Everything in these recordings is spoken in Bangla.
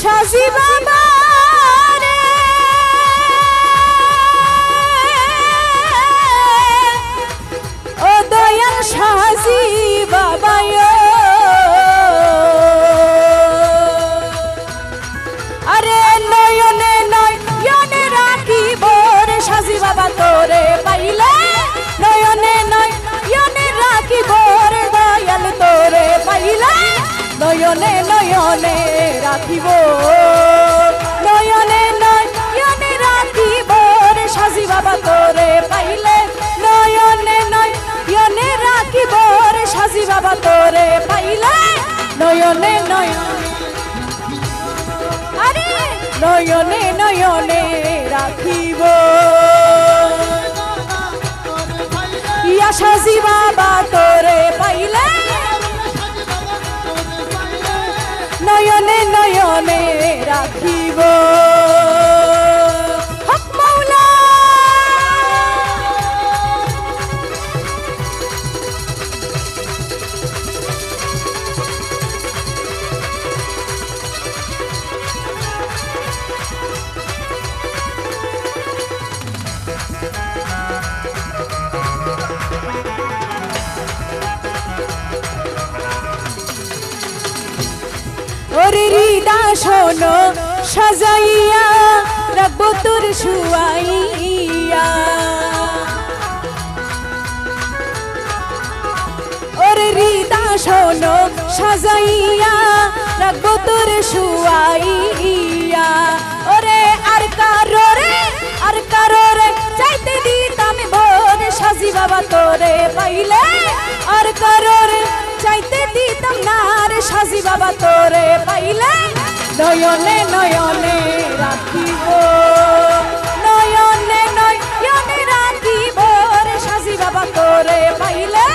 সাজি বাবা রে ও দয়াল সাজি বাবা আরে নয়নে নয়নে রাখিব রে সাজি বাবা তোরে পাইলে নয়নে নয়নে রাখিব রে দয়াল তোরে পাইলে নয়নে নয়নে রাখিব নয়নে নয়নে রাখিব রে সাজি বাবা তোরে পাইলে নয়নে নয়নে রাখিব রে সাজি বাবা তোরে পাইলে নয়নে নয়নে আরে নয়নে নয়নে রাখিব ইয়া সাজি বাবা তোরে পাইলে নয়নে নয়নে রাখিব হক মাওলা ওরে হৃদা শোনো সাজাইয়া রাখবো তোর শুয়াইয়া ওরে হৃদা শোনো সাজাইয়া রাখবো তোর শুয়াইয়া ওরে আর কারোরে চাইতে দিতাম ভোরে সাজি বাবা তোরে পাইলে আর কারোরে চাইতে দিতাম না রে সাজি বাবা তোরে পাইলে নয়নে নয়নে রাখিব নয়নে নয়নে রাখিব রে সাজি বাবা তোরে পাইলে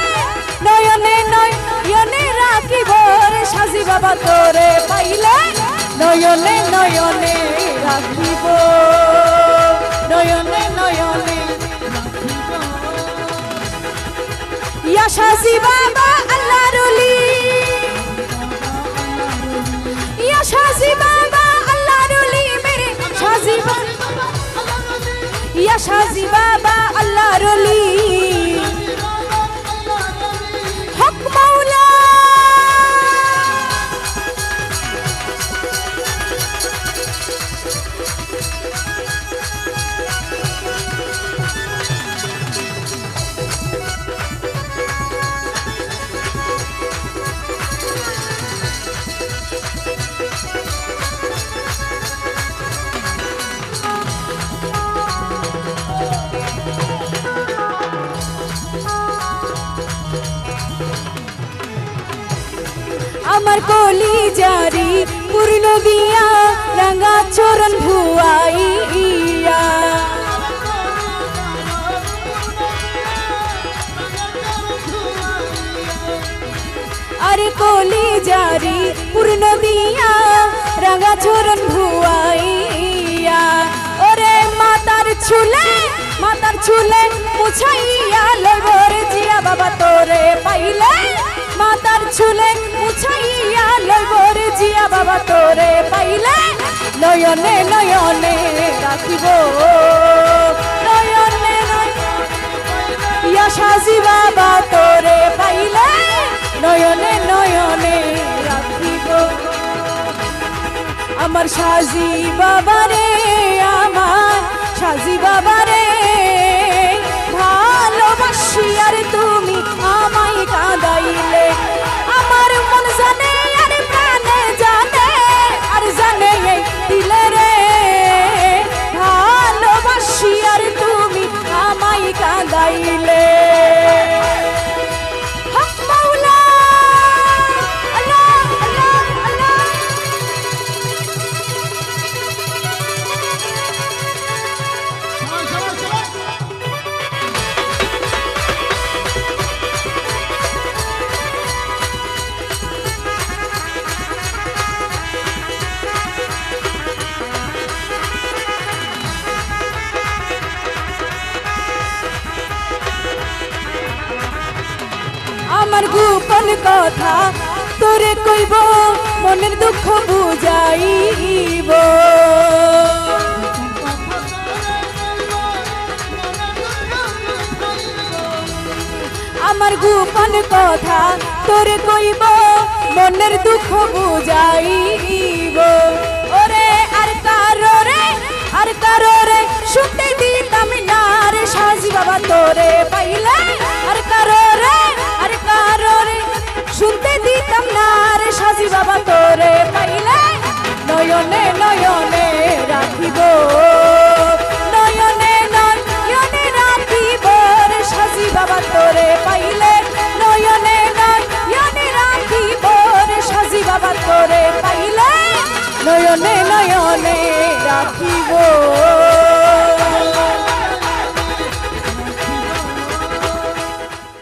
নয়নে নয়নে রাখিব রে সাজি বাবা তোরে পাইলে নয়নে নয়নে রাখিব নয়নে নয়নে ইয়া সাজি বাবা আল্লাহর ওলি ইয়া সাজি বাবা আল্লাহর ওলি মেরে সাজি বাবা ইয়া সাজি বাবা আল্লাহর ওলি হক মাওলা আমার কলি জারি পূর্ণ দিয়া রাঙা চরণ ভুয়াইয়া আরে কলি জারি পূর্ণ দিয়া রাঙা চরণ ভুয়াইয়া ওরে মাতার ছুলে মুছাইয়া লইব রে জিয়া বাবা তোরে পাইলে মাতার ছুলে মুছাইয়া লইব রে জিয়া বাবা তোরে পাইলে নয়নে নয়নে রাখিব নয়নে ইয়া সাজি বাবা তোরে পাইলে নয়নে নয়নে রাখিব আমার সাজি বাবা রে আমার সাজি বাবা রে ভালোবাসি আর তুমি আমায় কাঁদাইলে আমার মন জানে আর প্রাণে জানে আর জানে এই দিলে রে ভালোবাসি আর তুমি আমায় কাঁদাইলে হক মাওলা আল্লাহ আল্লাহ আল্লাহ আমার গোপন কথা তোরে কইব মনের দুঃখ বুঝাইব। আমার গোপন কথা তোরে কইব, মনের দুঃখ বুঝাইব। ওরে আর কারোরে শুনতে দিতাম না রে সাজি বাবা তোরে পাইলে, আর কারোরে শুনতে